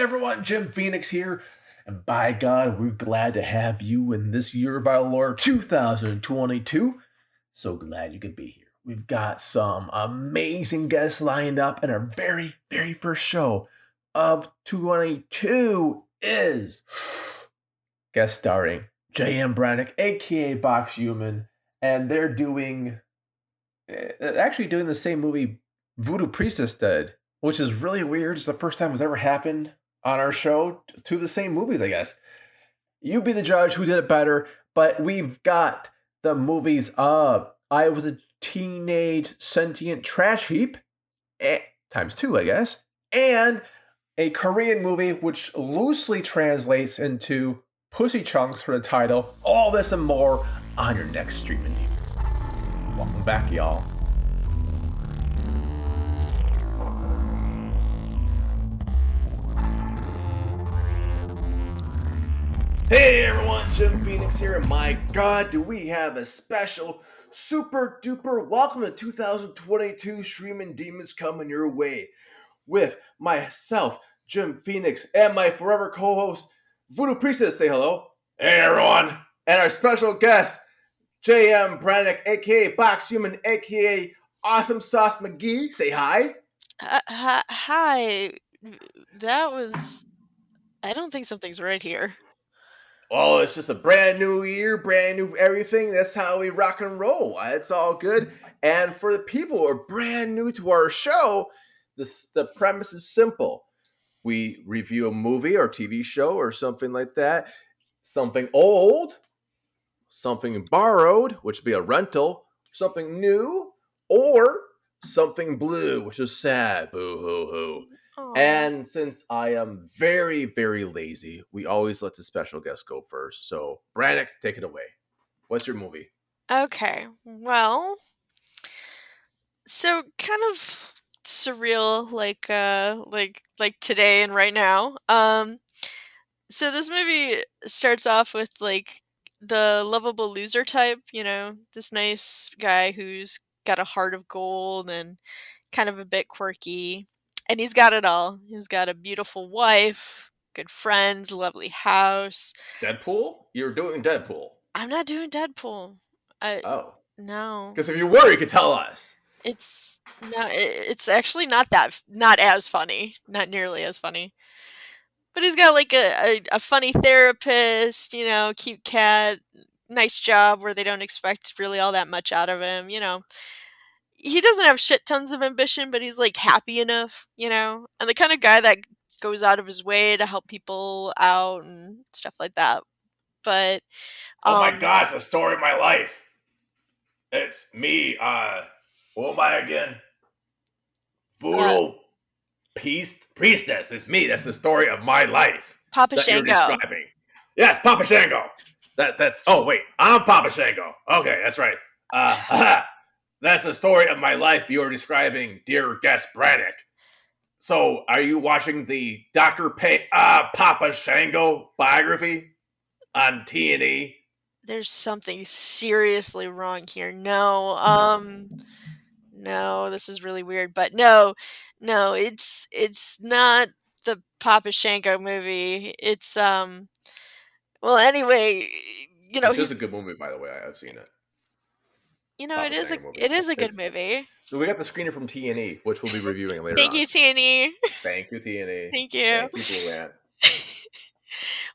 everyone, Jim Phoenix here, and by God, we're glad to have you in this year of our Lord 2022. So glad you could be here. We've got some amazing guests lined up, and our very first show of 2022 is guest starring J.M. Brannick, aka Box Human, and they're actually doing the same movie Voodoo Priestess did, which is really weird. It's the first time it's ever happened on our show. Two of the same movies, I guess. You be the judge who did it better, but we've got the movies of I Was a Teenaged Sentient Trash Heap, times two, I guess, and a Korean movie which loosely translates into Pussy Chunks for the title. All this and more on your next Streaming Demons. Welcome back, y'all. Hey everyone, Jim Phoenix here, and my God, do we have a special, super duper welcome to 2022 Streaming Demons coming your way with myself, Jim Phoenix, and my forever co-host, Voodoo Priestess. Say hello. Hey everyone. And our special guest, J.M. Brannick, aka Box Human, aka Awesome Sauce McGee. Say hi. Hi. That was. I don't think something's right here. Oh, it's just a brand new year, brand new everything. That's how we rock and roll. It's all good. And for the people who are brand new to our show, the premise is simple. We review a movie or TV show or something like that. Something old, something borrowed, which would be a rental, something new, or something blue, which is sad. Boo hoo hoo. Aw. And since I am very lazy, we always let the special guest go first. So, Brannick, take it away. What's your movie? Okay. Well, so kind of surreal, like today and right now. So this movie starts off with like the lovable loser type. This nice guy who's got a heart of gold and kind of a bit quirky. And he's got it all. He's got a beautiful wife, good friends, lovely house. Deadpool? You're doing Deadpool. I'm not doing Deadpool. Oh. No. Because if you were, you could tell us. It's actually not as funny. Not nearly as funny. But he's got like a funny therapist, cute cat, nice job where they don't expect really all that much out of him, He doesn't have shit tons of ambition, but he's like happy enough, and the kind of guy that goes out of his way to help people out and stuff like that. But Oh my gosh, the story of my life. It's me, who am I again? Voodoo Priestess. It's me. That's the story of my life. Papa that Shango. You're describing. Yes, Papa Shango. That's oh wait, I'm Papa Shango. Okay, that's right. That's the story of my life you're describing, dear guest Brannick. So, are you watching the Dr. Papa Shango biography on T&E? There's something seriously wrong here. No, this is really weird. But no, it's not the Papa Shango movie. It's well, anyway, Which is a good movie, by the way. I've seen it. It is a good movie. We got the screener from T&E, which we'll be reviewing later. Thank you, T&E. Thank you, T&E. Thank you. Thank you, Luann.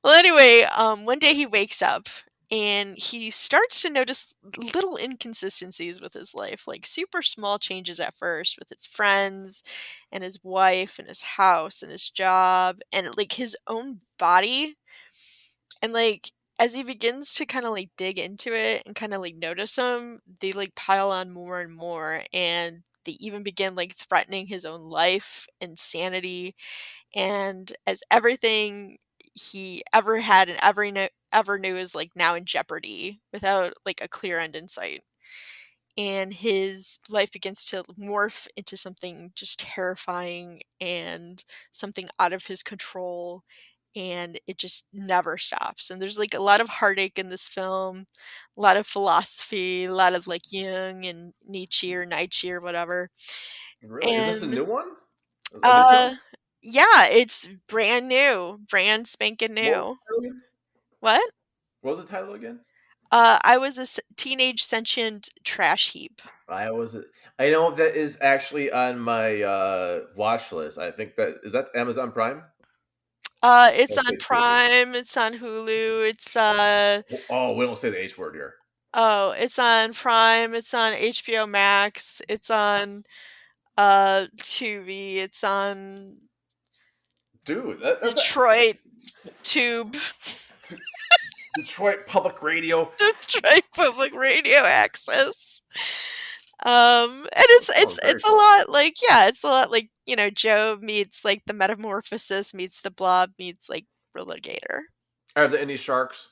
Well, anyway, one day he wakes up and he starts to notice little inconsistencies with his life, like super small changes at first with his friends and his wife and his house and his job and like his own body. And like as he begins to kind of like dig into it and kind of like notice them, they like pile on more and more, and they even begin like threatening his own life and sanity. And as everything he ever had and ever knew is like now in jeopardy without like a clear end in sight. And his life begins to morph into something just terrifying and something out of his control, and it just never stops. And there's like a lot of heartache in this film, a lot of philosophy, a lot of like Jung and Nietzsche or whatever. Really? Is this a And new one? uh Yeah, it's brand new, brand spanking What was new. the title again? What? What was the title again? I was a teenage sentient trash heap. I was. I know that is actually on my watch list. I think that Amazon Prime. It's on Okay, cool. Prime, it's on Hulu, Oh, we don't say the H word here, it's on Prime, it's on HBO Max, it's on Tubi, it's on dude. That's Detroit Tube, Detroit Public Radio. Detroit Public Radio Access. And That sounds very it's a cool. lot like, yeah, it's a lot like, Joe meets like the Metamorphosis meets the Blob meets like Relogator. Are there any sharks?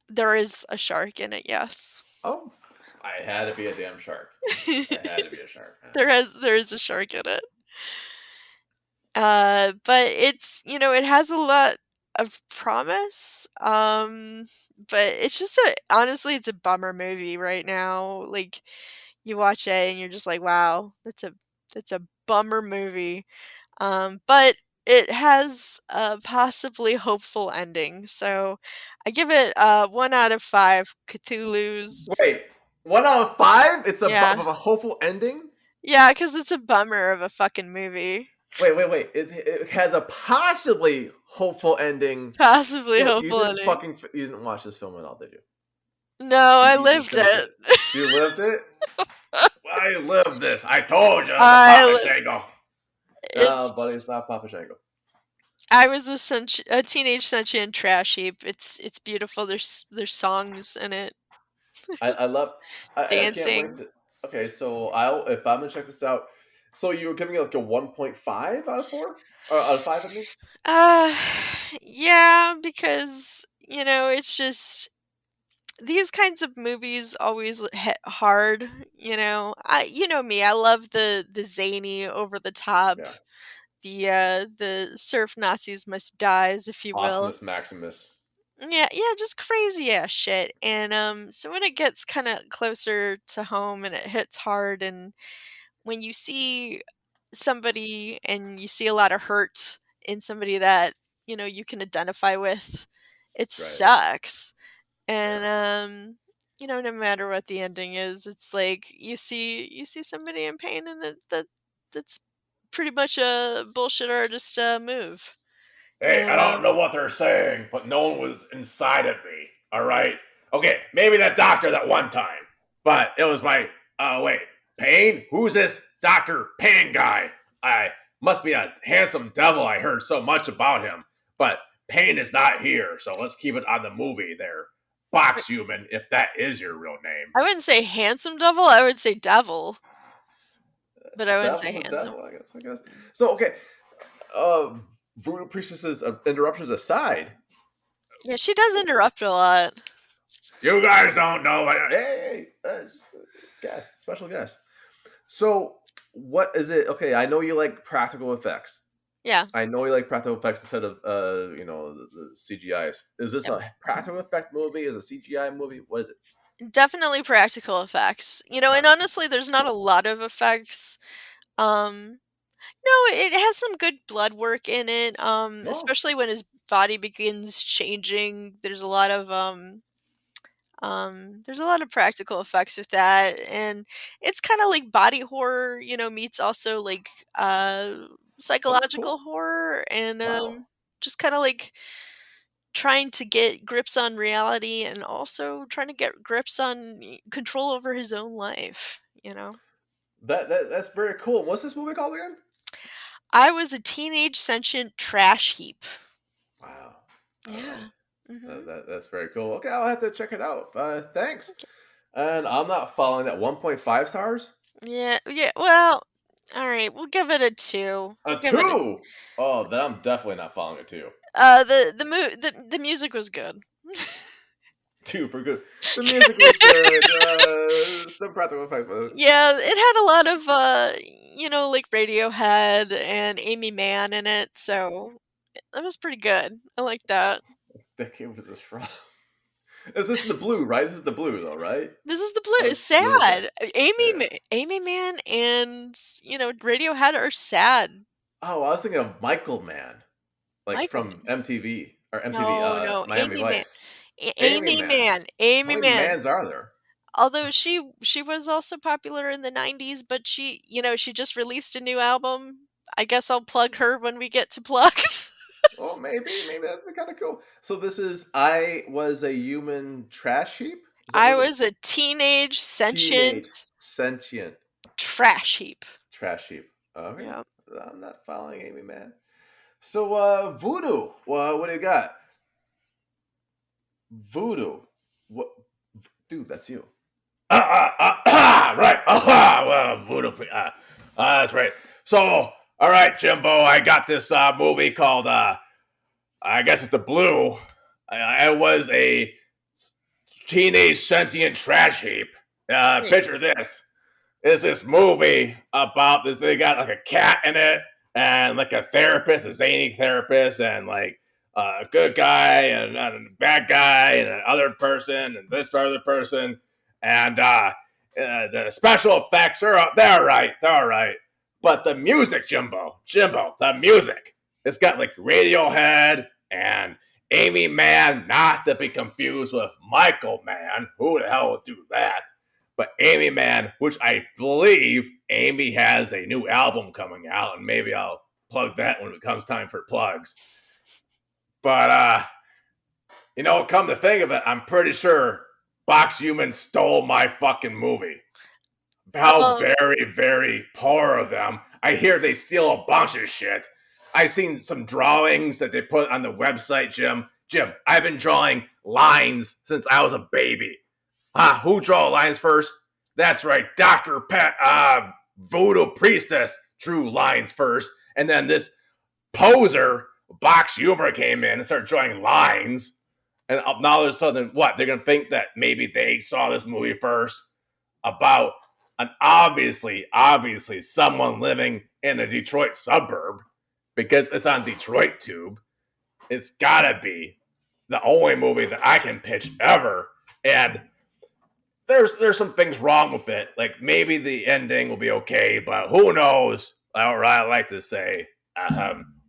There is a shark in it, yes. Oh, I had to be a damn shark. I had to be a shark. There is a shark in it. But it's, it has a lot of promise. But it's just honestly, it's a bummer movie right now. Like you watch it and you're just like, wow, that's a bummer movie. But it has a possibly hopeful ending. So I give it 1 out of 5 Cthulhu's. Wait, 1 out of 5? It's Yeah. of a hopeful ending. Yeah, because it's a bummer of a fucking movie. Wait. It has a possibly hopeful ending. Possibly So you hopeful didn't ending. you didn't watch this film at all, did you? No, I You just lived finished it. it. You lived it. I lived this. I told you, it was a I Papa li- Shango. No, buddy, it's it's not Papa Shango. I was a teenage sentient trash heap. It's beautiful. There's songs in it. I There's love. I can't wait dancing. to. Okay, so if I'm gonna check this out. So you were giving it like a 1.5 out of 4 or out of 5? I mean, Uh yeah, because it's just these kinds of movies always hit hard, you know me, I love the zany, over the top, yeah. the surf Nazis must dies, if you will. Awesomeness Maximus. Yeah, just crazy ass shit. And so when it gets kind of closer to home and it hits hard, and when you see somebody and you see a lot of hurt in somebody that, you can identify with, it Right. sucks. And Yeah. no matter what the ending is, it's like you see somebody in pain, and that's pretty much a bullshit artist move. Hey, I And don't know what they're saying, but no one was inside of me. All right. Okay, maybe that doctor that one time, but it was my. Wait, Payne? Who's this Doctor Payne guy? I must be a handsome devil. I heard so much about him, but Payne is not here. So let's keep it on the movie there. Box human, if that is your real name. I wouldn't say handsome devil, I would say devil, but I wouldn't say Devil's a handsome. devil, I guess. So okay, voodoo priestesses interruptions aside, Yeah, she does interrupt a lot. you guys don't know. Hey, guest, special guest. So, what is it? Okay, I know you like practical effects. Yeah, I know you like practical effects instead of the CGIs. Is this yep. a practical effect movie? Is it a CGI movie? What is it? Definitely practical effects. And Practical. honestly, there's not a lot of effects. Um, no, it has some good blood work in it. Oh, Especially when his body begins changing. There's a lot of practical effects with that, and it's kind of like body horror, meets also like oh, psychological cool. horror, and Wow. just kind of like trying to get grips on reality and also trying to get grips on control over his own life. That's very cool. What's this movie called again? I was a teenage sentient trash heap. Wow. All right. Yeah. Mhm. That's very cool. Okay, I'll have to check it out. Thanks. And I'm not following that 1.5 stars. Yeah, yeah. Well, all right. We'll give it a 2. A We'll give it a two. Oh, then I'm definitely not following it too. the music was good. Two for good. The music was good. Some practical effects, but Yeah, it had a lot of like Radiohead and Amy Mann in it, so that was pretty good. I like that. what decade was this from? Is this the blue, right? This is the blue, though, right? This is the blue. It's Blue. Okay. sad. Yeah. Amy Mann and Radiohead are sad. Oh, I was thinking of Michael Mann, like Michael from Mann. MTV or MTV, No, no, Miami Amy Mann. Vice. Amy Amy Mann. Mann. How Amy many Mann. Manns are there? Although she was also popular in the 90s, but she just released a new album. I guess I'll plug her when we get to plugs. Well, maybe that'd be kind of cool. So this is I was a human trash heap. Is that I what the was a teenage teenage sentient sentient trash heap. trash heap? Okay, Yeah. I'm not following Amy, man. So Voodoo. Well, what do you got? Voodoo. What, dude? That's you. Right. Well, Voodoo. That's right. So, all right, Jimbo. I got this movie called I guess it's the Blue. I was a teenage sentient trash heap. Picture this. Is this movie about this? They got like a cat in it, and like a therapist, a zany therapist, and like a good guy and a bad guy, and another person, and this other person, and the special effects are they're right, they're right, but the music, Jimbo, the music, it's got like Radiohead and Amy Mann, not to be confused with Michael Mann. Who the hell would do that? But Amy Mann, which I believe Amy has a new album coming out, and maybe I'll plug that when it comes time for plugs. But come to think of it, I'm pretty sure Box Human stole my fucking movie. How Um, very, very poor of them. I hear they steal a bunch of shit. I seen some drawings that they put on the website, Jim. Jim, I've been drawing lines since I was a baby. Who draw lines first? That's right, Dr. Voodoo Priestess drew lines first. And then this poser, Box Humor, came in and started drawing lines. And now all of a sudden, what? They're going to think that maybe they saw this movie first about an obviously someone living in a Detroit suburb because it's on Detroit Tube. It's got to be the only movie that I can pitch ever. And there's some things wrong with it. Like maybe the ending will be okay, but who knows? Or I like to say,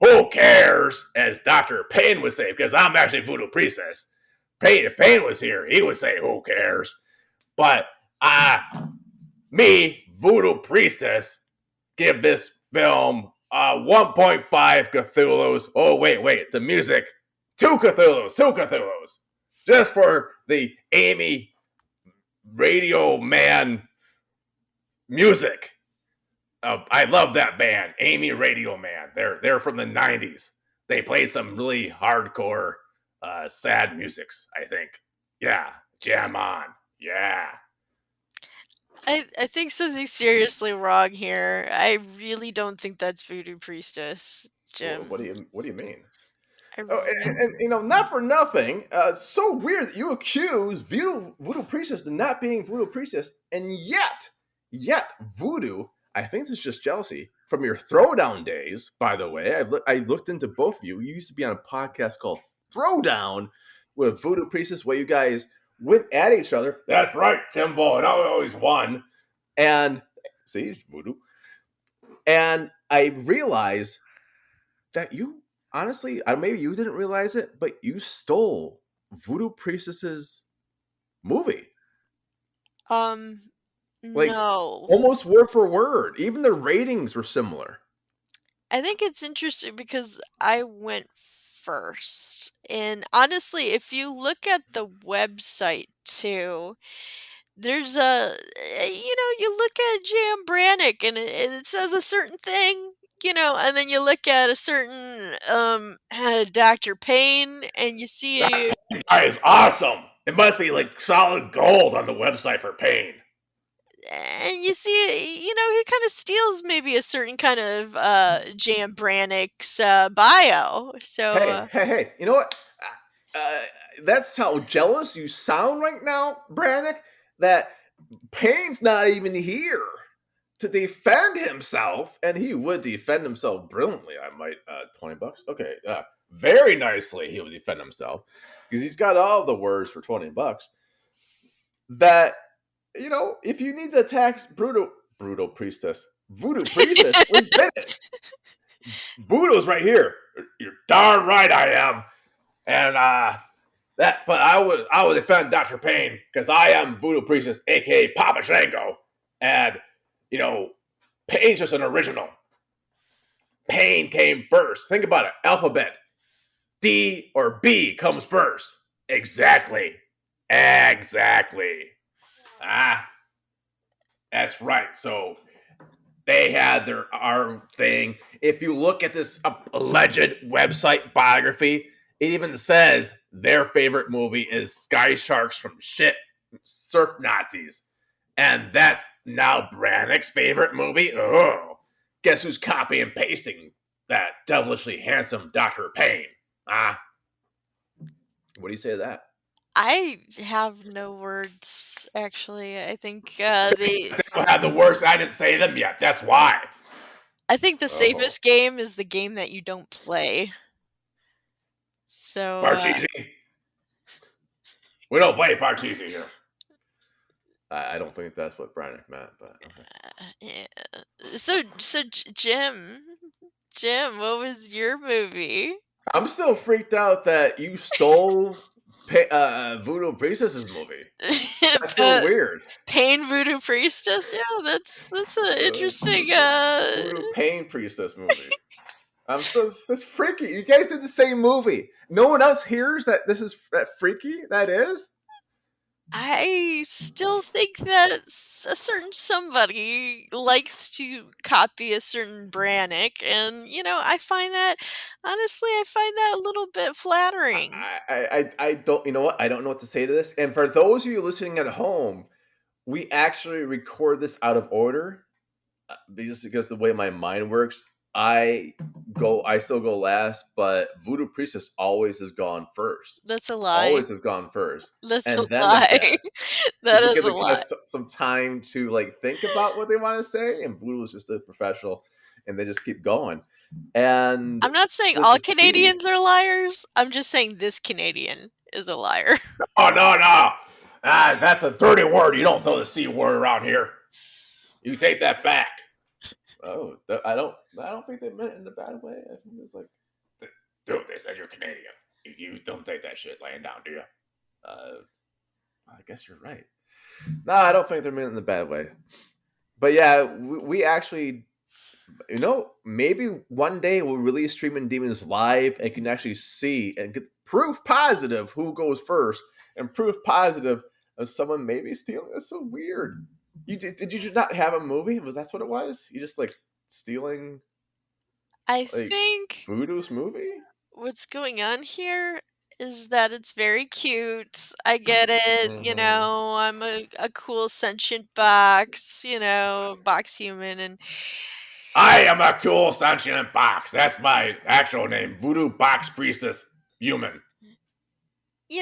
who cares? As Dr. Payne would say, because I'm actually Voodoo Priestess. If Payne was here, he would say, who cares? But me, Voodoo Priestess, give this film 1.5 Cthulhu's. Oh, wait, the music. Two Cthulhu's. Just for the Amy Radio Man music. I love that band, Amy Radio Man. They're from the 90s. They played some really hardcore, sad musics, I think. Yeah, jam on. Yeah. I think something's seriously wrong here. I really don't think that's Voodoo Priestess, Jim. What do you mean? I Oh, re- not for nothing. So weird that you accuse Voodoo Priestess of not being Voodoo Priestess, and yet Voodoo. I think this is just jealousy from your Throwdown days. By the way, I looked into both of you. You used to be on a podcast called Throwdown with Voodoo Priestess, where you guys went at each other. That's right, Timbo, and I always won. And see, it's Voodoo. And I realized that you honestly, maybe you didn't realize it, but you stole Voodoo Priestess's movie, um like no. almost word for word. Even the ratings were similar. I think it's interesting because I went first. And honestly, if you look at the website too, there's you look at Jan Brannick and it says a certain thing, and then you look at a certain Dr. Payne and you see, That guy is awesome. It must be like solid gold on the website for Pain. he kind of steals maybe a certain kind of Jan Brannick's bio. So Hey! You know what? Uh, that's how jealous you sound right now, Brannick. That Payne's not even here to defend himself, and he would defend himself brilliantly. I might $20. Okay, very nicely he would defend himself because he's got all the words for $20. That if you need to attack Brutal Priestess, Voodoo Priestess, we did it. Voodoo's right here. You're darn right I am. And but I would defend Dr. Payne because I am Voodoo Priestess, aka Papa Shango. And you know, Payne's just an original. Payne came first. Think about it. Alphabet. D or B comes first. Exactly. Exactly. Ah, that's right. So they had their our thing. If you look at this alleged website biography, it even says their favorite movie is Sky Sharks from Shit, Surf Nazis. And that's now Brannick's favorite movie? Oh, guess who's copy and pasting that devilishly handsome Dr. Payne? Ah, what do you say to that? I have no words, actually. I think They don't have the words. I didn't say them yet. That's why. the Oh, safest game is the game that you don't play. So, Parcheesi. We don't play Parcheesi here. I don't think that's what Brannick meant, but okay. yeah. Jim, what was your movie? I'm still freaked out that you stole Voodoo Princess's movie. That's so The weird. Pain Voodoo Priestess? Yeah, that's an interesting, Voodoo Pain Priestess movie. I'm so that's freaky. You guys did the same movie. No one else hears that this is that freaky. That is. I still think that a certain somebody likes to copy a certain Brannick, and I find that honestly, I find that a little bit flattering. I don't. You know what? I don't know what to say to this. And for those of you listening at home, we actually record this out of order because the way my mind works, I still go last, but Voodoo Priestess always has gone first. That's a lie. Always have gone first, That's a and then the lie. best. That is Because a it lie. gives some time to like think about what they want to say, and Voodoo is just a professional, and they just keep going. And I'm not saying to all see, Canadians are liars. I'm just saying this Canadian is a liar. oh no, that's a dirty word. You don't throw the C word around here. You take that back. Oh, I don't think they meant it in a bad way. I think it's like, dude, they said you're Canadian. You don't take that shit laying down, do you? Uh, I guess you're right. No, I don't think they're meant in a bad way. But yeah, we actually, maybe one day we'll release Streaming Demons live and can actually see and get proof positive who goes first and proof positive of someone maybe stealing. That's so weird. Did you just not have a movie? Was that's what it was? You just like stealing I like think Voodoo's movie? what's going on here is that it's very cute. I get it. Mm-hmm. I'm a cool sentient box, box human. And, I am a cool sentient box. That's my actual name, Voodoo Box Priestess Human. he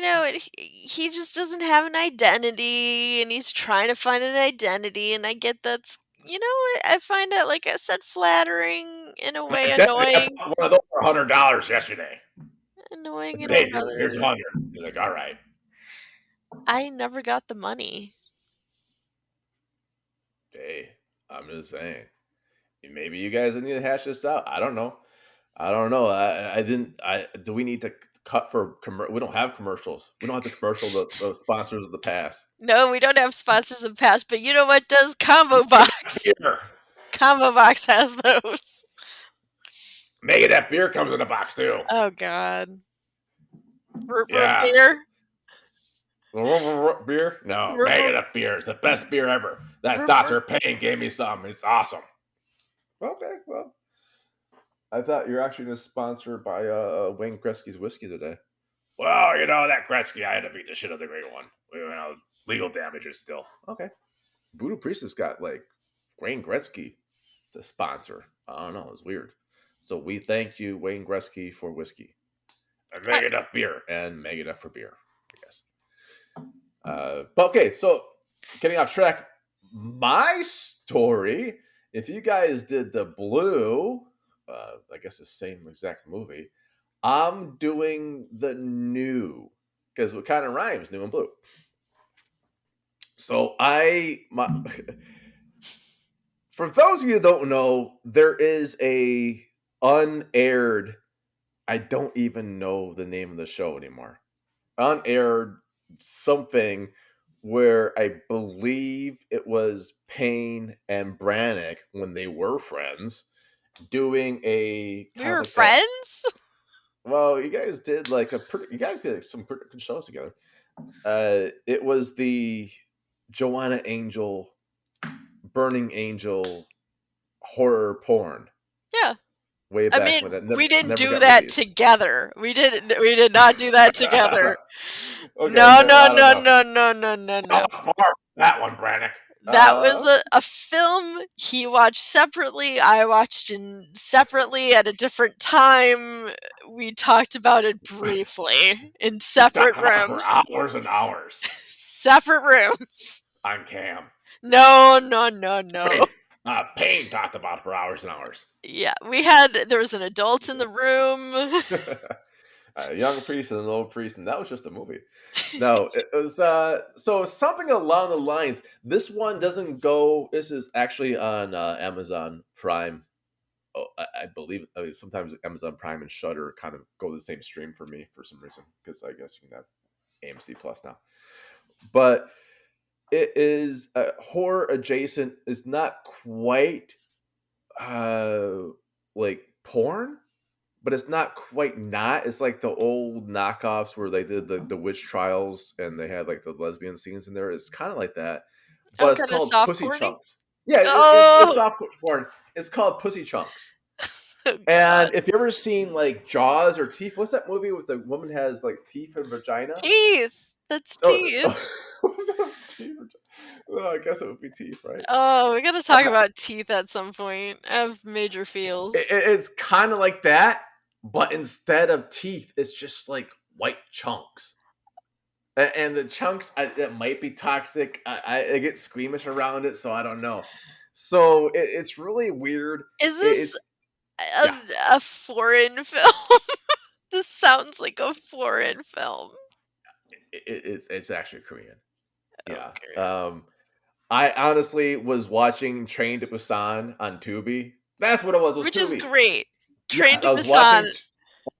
just doesn't have an identity and he's trying to find an identity. And I get that's, I find it, like I said, flattering, in a way Definitely, I annoying, bought one of those for $100 yesterday. annoying in Hey, here's another. 100. He's like, all right. I never got the money. Hey, I'm just saying. Maybe you guys need to hash this out. I don't know. I don't know. I didn't. I do. We need to cut for. We don't have commercials. We don't have to commercial the sponsors of the past. No, we don't have sponsors in the past, but you know what does? Combo Make it that Box. beer. Combo Box has those. Make it that beer comes in a box too. Oh God. Root Yeah. beer. Beer? No, Root negative beer. It's the best beer ever. That root. Dr. Payne gave me some. It's awesome. Okay, well, I thought you're actually going to sponsor by Wayne Gretzky's whiskey today. Well, that Gretzky, I had to beat the shit out of the great one. Legal damages still. Okay. Voodoo Priestess got like Wayne Gretzky to sponsor. I don't know. It's weird. So we thank you, Wayne Gretzky, for whiskey. And make enough beer. And make enough for beer, I guess. But okay, so getting off track, my story, if you guys did the Blue, I guess the same exact movie, I'm doing the New because what kind of rhymes, New and Blue. So for those of you who don't know, there is a unaired. I don't even know the name of the show anymore. Unaired something where I believe it was Payne and Brannick when they were friends doing a We kind of were like that. friends? Well, you guys did you guys did some pretty good shows together. It was the Joanna Angel, Burning Angel horror porn Yeah. way I back mean, when that we didn't never do got that released. together. We did not do that together. Okay, No, then no, I don't no, know. no, no, no, no, Tell no. us more. That one, Brannick. That was a film he watched separately. I watched separately at a different time. We talked about it briefly in We talked separate about it for rooms. hours and hours Separate rooms. on cam. No, no, no, no. Payne talked about it for hours and hours. Yeah, there was an adult in the room. A young priest and an old priest, and that was just a movie. No, it was so something along the lines. This one doesn't go. This is actually on Amazon Prime. Oh, I believe. I mean, sometimes Amazon Prime and Shudder kind of go the same stream for me for some reason because I guess you can have AMC Plus now. But it is horror adjacent. It's not quite uh like porn, but it's not quite not. It's like the old knockoffs where they did the witch trials and they had like the lesbian scenes in there. It's kind of like that, but Oh, it's kind of called soft Pussy porny. Chunks. Yeah, it's Oh, soft porn. It's called Pussy Chunks. oh God. And if you ever seen like Jaws or Teeth, what's that movie with the woman has like teeth and vagina? Teeth. That's Oh, teeth. what's that? Teeth? Oh, I guess it would be teeth, right? Oh, we gotta talk Uh, about teeth at some point. I have major feels. it's kind of like that, but instead of teeth, it's just like white chunks. And the chunks, it might be toxic. I get squeamish around it, so I don't know. So it's really weird. Is this It's a, yeah, a foreign film? This sounds like a foreign film. it's actually Korean. Yeah. Okay. I honestly was watching Train to Busan on Tubi. That's what it was. It was Which is Tubi. great. Train Yes, to I was watching Busan,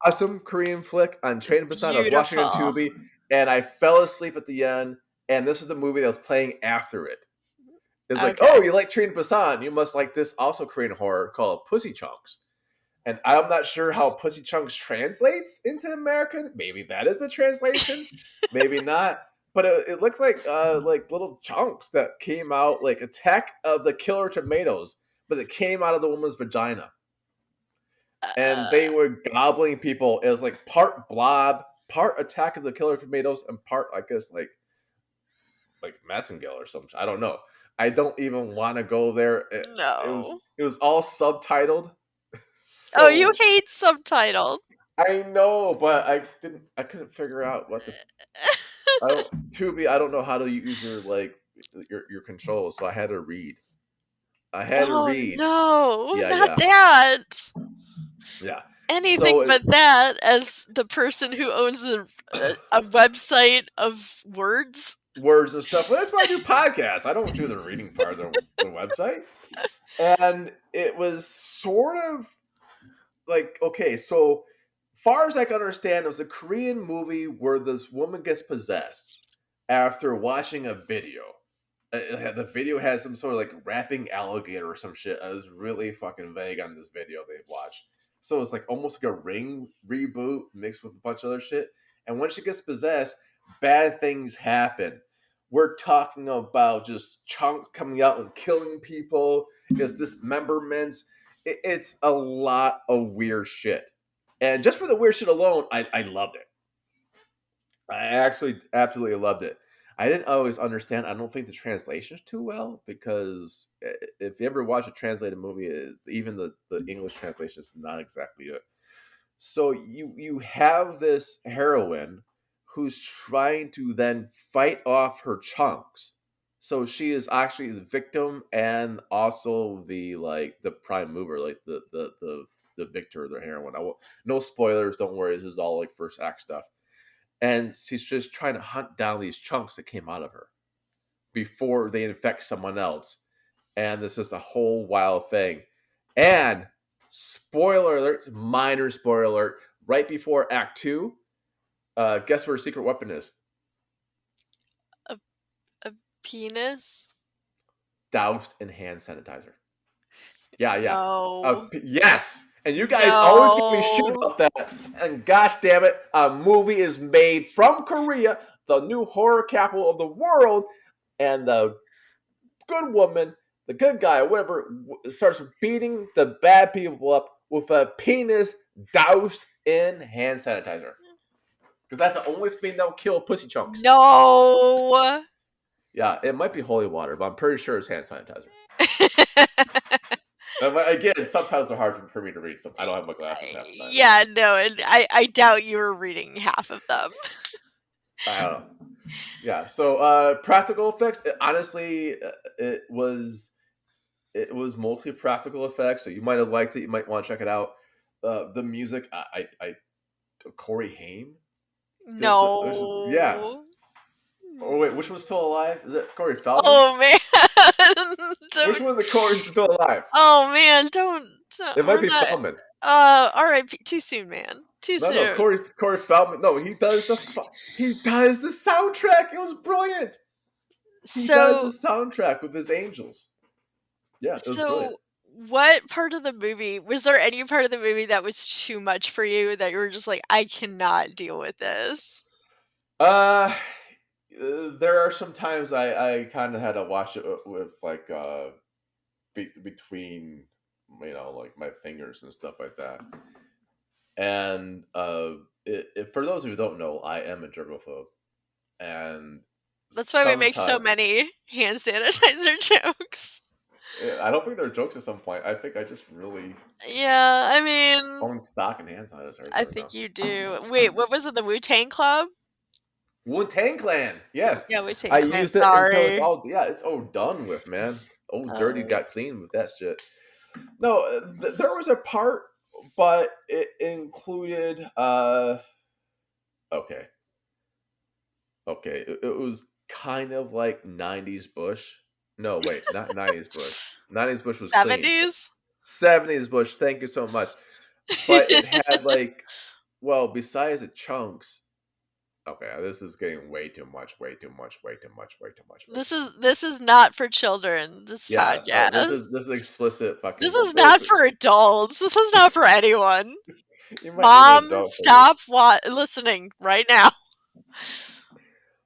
awesome Korean flick on Train to Busan. I was watching it on beautiful. Tubi, and I fell asleep at the end. And this is the movie that was playing after it. It's like, Okay. oh, you like Train to Busan? You must like this also Korean horror called Pussy Chunks. And I'm not sure how Pussy Chunks translates into American. Maybe that is a translation. Maybe not. But it looked like little chunks that came out like Attack of the Killer Tomatoes, but it came out of the woman's vagina, and Uh, they were gobbling people. It was like part blob, part Attack of the Killer Tomatoes, and part I guess like Messengill or something. I don't know. I don't even want to go there. no. It was all subtitled, Oh, you so hate subtitle. I know, but I couldn't figure out what the I don't Tubi. I don't know how to use your your controls, so I had to read. I had to Oh read. no, Yeah, not yeah, that. yeah. Anything So but that, as the person who owns a website of words. words and stuff. Well, that's why I do podcasts. I don't do the reading part of the website. And it was sort of like okay, so far as I can understand, it was a Korean movie where this woman gets possessed after watching a video. The video had some sort of like rapping alligator or some shit. I was really fucking vague on this video they watched. So it's like almost like a Ring reboot mixed with a bunch of other shit. And when she gets possessed, bad things happen. We're talking about just chunks coming out and killing people. It's dismemberments. It's a lot of weird shit. And just for the weird shit alone, I loved it. I actually absolutely loved it. I didn't always understand. I don't think the translation's too well because if you ever watch a translated movie, even the English translation is not exactly it. So you have this heroine who's trying to then fight off her chunks. So she is actually the victim and also the prime mover, like the victor, the heroine. No spoilers. Don't worry. This is all like first act stuff, and she's just trying to hunt down these chunks that came out of her before they infect someone else. And this is a whole wild thing. And spoiler alert, minor spoiler alert, right before Act 2, guess where her secret weapon is? A, a penis? Doused in hand sanitizer. Yeah. No. Yes! And you guys always give me shit No. about that. And gosh damn it, a movie is made from Korea, the new horror capital of the world, and the good woman, the good guy, or whatever, starts beating the bad people up with a penis doused in hand sanitizer. Because that's the only thing that'll kill pussy chunks. No. Yeah, it might be holy water, but I'm pretty sure it's hand sanitizer. Again, subtitles are hard for me to read, so I don't have my glasses half the time. Yeah, no, and I doubt you were reading half of them. I don't know. Yeah, so practical effects. Honestly, it was mostly practical effects, so you might have liked it. You might want to check it out. The music, Corey Haim. Yeah. No. Oh wait, which one's still alive? Is it Corey Feldman? Oh man. Which one of the Corey's is still alive? Oh man, don't. It might be Feldman. R.I.P. Too soon, man. Too soon. No, Corey Feldman. No, he does the soundtrack. It was brilliant. He does the soundtrack with his angels. Yeah, it was brilliant. What part of the movie, was there any part of the movie that was too much for you that you were just like, I cannot deal with this? There are some times I kind of had to watch it with like between like my fingers and stuff like that. And for those who don't know, I am a germaphobe, and that's why we make so many hand sanitizer jokes. I don't think they're jokes at some point. I think I just really I mean own stock in hand sanitizer. I think you do. Wait, what was it? The Wu-Tang Club? Wu-Tang Clan, yes. Yeah, Wu-Tang I Clan. used it until it's all it's all done with, man. Dirty got clean with that shit. No, there was a part, but it included okay, it was kind of like 90s Bush. No, wait, not 90s Bush. 90s Bush was 70s? clean. 70s Bush, thank you so much. But it had like, well, besides the chunks. Okay, this is getting way too much. This is not for children. This podcast. This is explicit fucking. This is not for adults. This is not for anyone. Mom, stop listening right now.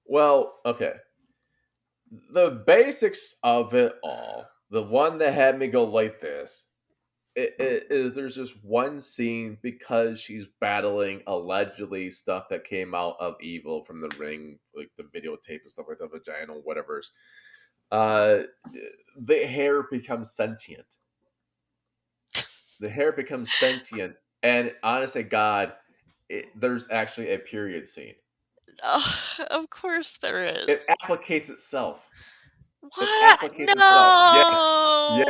Well, okay. The basics of it all, the one that had me go like this, it is there's just one scene because she's battling allegedly stuff that came out of evil from the ring, like the videotape and stuff like that, vagina, whatever's. The hair becomes sentient. The hair becomes sentient, and honestly, God, there's actually a period scene. Of course there is. It applicates itself. What? No.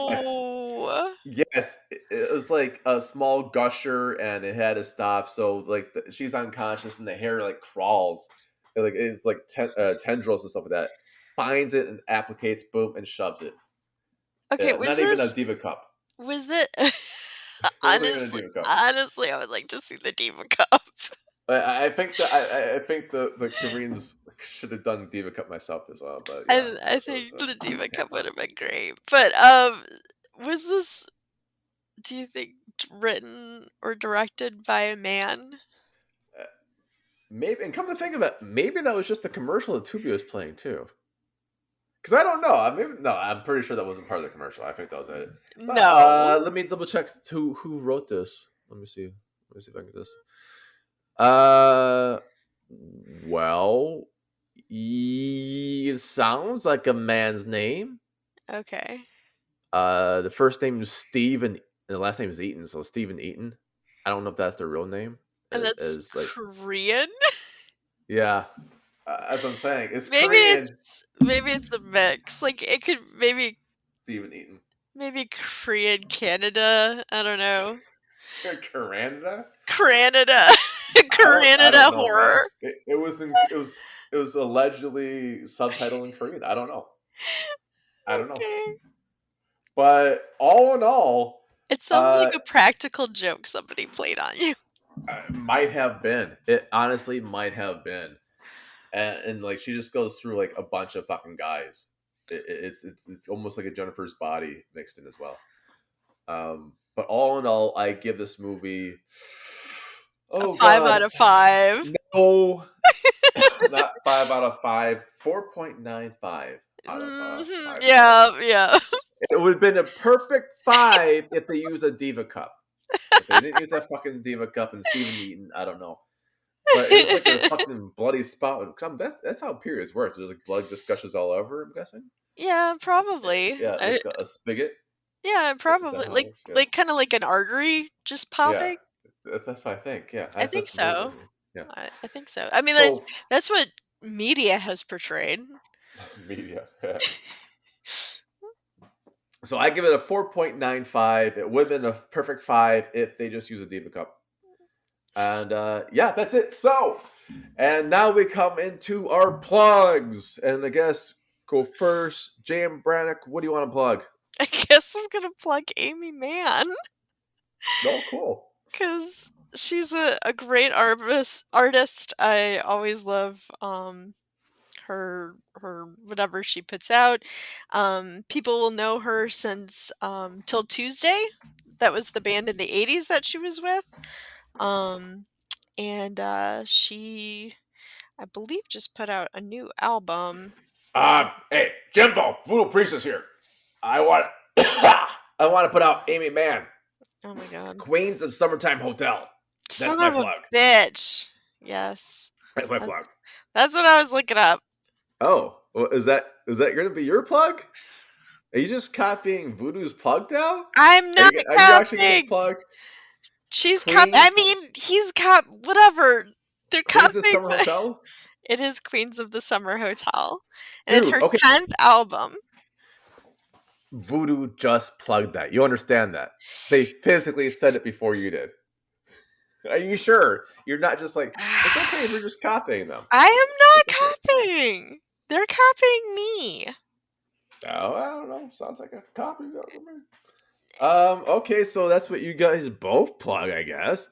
Yes. It was like a small gusher, and it had to stop. So like she's unconscious, and the hair like crawls, like it's like tendrils and stuff like that. Finds it and applicates, boom, and shoves it. Okay, not even a diva cup. Was it? Honestly, I would like to see the diva cup. I think the Koreans should have done Diva Cup myself as well, but yeah, I think the Diva Cup would have been great. But was this, do you think, written or directed by a man? Maybe, and come to think of it, maybe that was just the commercial that Tubi was playing too. Because I don't know. I'm pretty sure that wasn't part of the commercial. I think that was it. But, no. Let me double check who wrote this. Let me see if I can get this. Well, it sounds like a man's name. Okay. The first name is Steve, and the last name is Eaton. So Stephen Eaton. I don't know if that's their real name. And that's like Korean. Yeah, that's what I'm saying. It's Korean. Maybe it's a mix. Like it could maybe Stephen Eaton. Maybe Korean Canada. I don't know. Canada. Canada horror. It was allegedly subtitled in Korean. I don't know. But all in all, It sounds like Uh, a practical joke somebody played on you. might have been. It honestly might have been. And like she just goes through like a bunch of fucking guys. It's almost like a Jennifer's Body mixed in as well. But all in all, I give this movie. A Oh 5 out God, of 5. no, not 5 out of 5. 4.95 out of Mhm, 5 stars. yeah, yeah. It would have been a perfect 5 if they used a Diva cup. If they didn't use that fucking Diva cup and Steven Eaton, I don't know. But it was like a fucking bloody spot. That's how periods work. There's like blood just gushes all over. I'm guessing. Yeah, probably. Yeah, like a spigot. Yeah, Is that probably, how it works? Yeah, kinda like an artery just yeah. popping? That's what I think. Yeah, I think that's familiar so. with me. Yeah. I think so. I mean, So that's what media has portrayed. media. So I give it a 4.95. It would have been a perfect 5 if they just use a Diva cup. And yeah, that's it. So, and now we come into our plugs. And I guess go first. Jam Brannock, what do you want to plug? I guess I'm gonna plug Amy Mann No, cool. because she's a great artist. I always love her whatever she puts out. People will know her since Till Tuesday. That was the band in the 80s that she was with. And she, I believe, just put out a new album. Hey, Jimbo, Voodoo Priestess here. I want I want to put out Amy Mann, Oh my god. Queens of Summertime Hotel. That's Son my of a plug. bitch. Yes. That's my That's, plug. that's what I was looking up. Oh, well, is that going to be your plug? Are you just copying Voodoo's plug now? I'm not Are you actually going to copying. plug She's I Queens mean, he's whatever. They're Queens of copying Summer my. Hotel? It is Queens of the Summer Hotel. And it's Dude, her okay. 10th album. Voodoo just plugged that. You understand that? They physically said it before you did. Are you sure? You're not just like, it's okay if you're just copying them. I am It's not okay. copying. They're copying me. Oh, I don't know. Sounds like a copy. Okay, so that's what you guys both plug, I guess.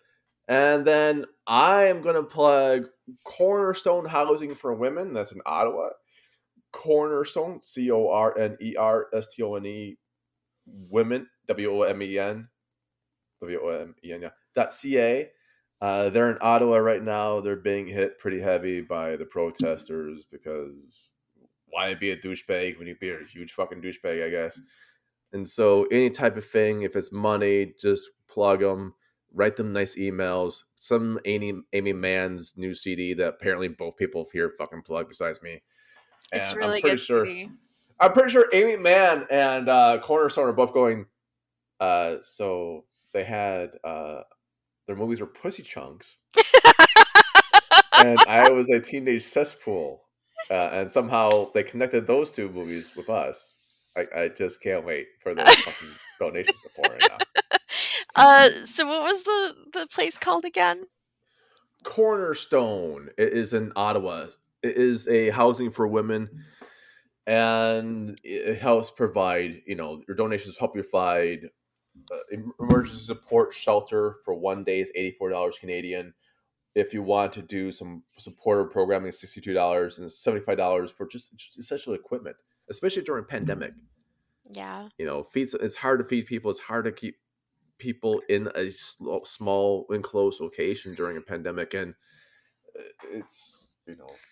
And then I am gonna plug Cornerstone Housing for Women. That's in Ottawa. Cornerstone, Cornerstone, women, WOMEN, yeah, .ca. They're in Ottawa right now. They're being hit pretty heavy by the protesters because why be a douchebag when you be a huge fucking douchebag, I guess. And so any type of thing, if it's money, just plug them, write them nice emails. Some Amy Mann's new CD that apparently both people here fucking plug besides me. It's And really good CD. I'm pretty sure Amy Mann and Cornerstone are both going. So they had their movies were Pussy Chunks, and I was a teenage cesspool, and somehow they connected those two movies with us. I just can't wait for their fucking donation support right now. So what was the place called again? Cornerstone is in Ottawa. It is a housing for women, and it helps provide. Your donations help you provide emergency support shelter for one day is $84 Canadian. If you want to do some supporter programming, $62 and $75 for just essential equipment, especially during a pandemic. Yeah. It's hard to feed people. It's hard to keep people in a small enclosed location during a pandemic, and it's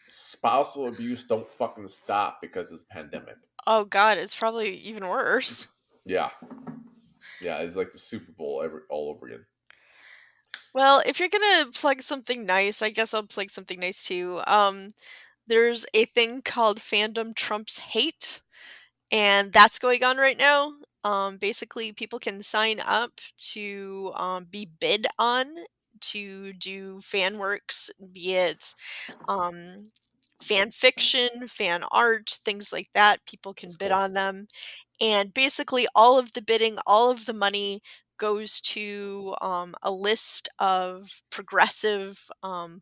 spousal abuse don't fucking stop because it's a pandemic. Oh god, it's probably even worse. Yeah, yeah, it's like the Super Bowl all over again. Well, if you're gonna plug something nice, I guess I'll plug something nice too. There's a thing called Fandom Trumps Hate, and that's going on right now. Basically, people can sign up to be bid on to do fan works, be it um, fan fiction, fan art, things like that. People can That's bid cool. on them. And basically, all of the bidding, all of the money goes to a list of progressive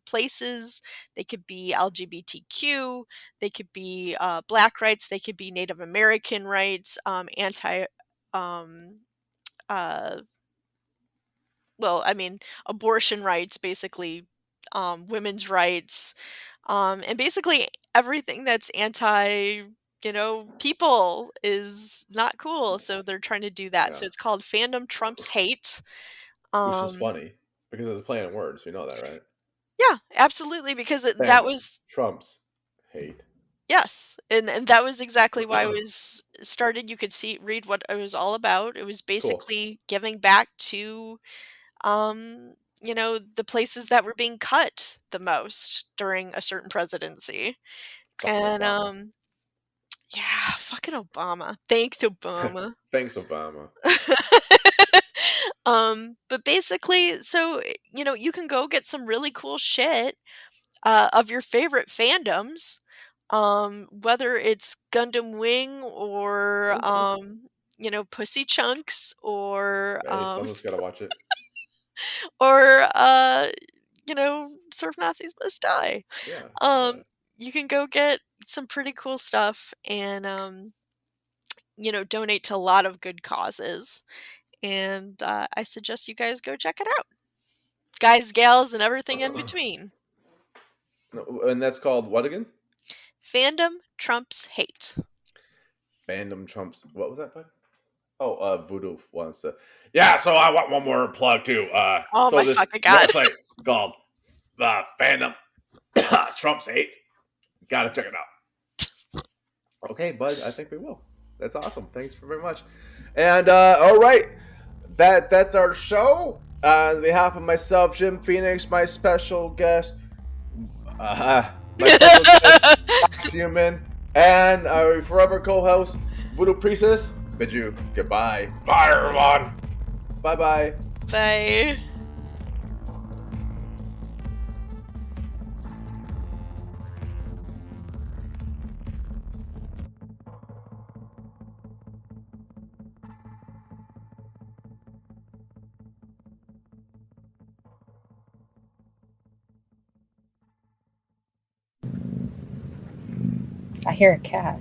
places. They could be LGBTQ, they could be Black rights, they could be Native American rights, anti. Um, well, I mean, abortion rights, basically, women's rights, and basically everything that's anti, people is not cool. So they're trying to do that. Yeah, So it's called Fandom Trumps Hate. which is Um, funny because it's a play on words. You know that, right? yeah, absolutely, because that Fandom was trumps hate. yes, and that was exactly why it was started. You could read what it was all about. It was Cool. basically giving back to the places that were being cut the most during a certain presidency. Fucking And Obama. yeah, fucking Obama. Thanks, Obama. Thanks, Obama. But basically, so you can go get some really cool shit of your favorite fandoms. Whether it's Gundam Wing or Pussy Chunks or Hey, someone's got to watch it. or Surf Nazis Must Die. Yeah, Um, yeah. you can go get some pretty cool stuff and donate to a lot of good causes. And I suggest you guys go check it out. Guys, gals, and everything in between. No, and that's called what again? Fandom trumps hate. Fandom trumps. What was that, bud? Oh, Voodoo wants to. Yeah, so I want one more plug too. Oh So my this fucking god. website called Fandom Trumps Hate. Gotta check it out. Okay, bud. I think we will. That's awesome. Thanks very much. And all right, that's our show. On behalf of myself, Jim Phoenix, my special guest, my special guest, Fox Human, and our forever co-host, Voodoo Priestess, bid you goodbye. Bye, everyone. Bye bye. Bye. I hear a cat.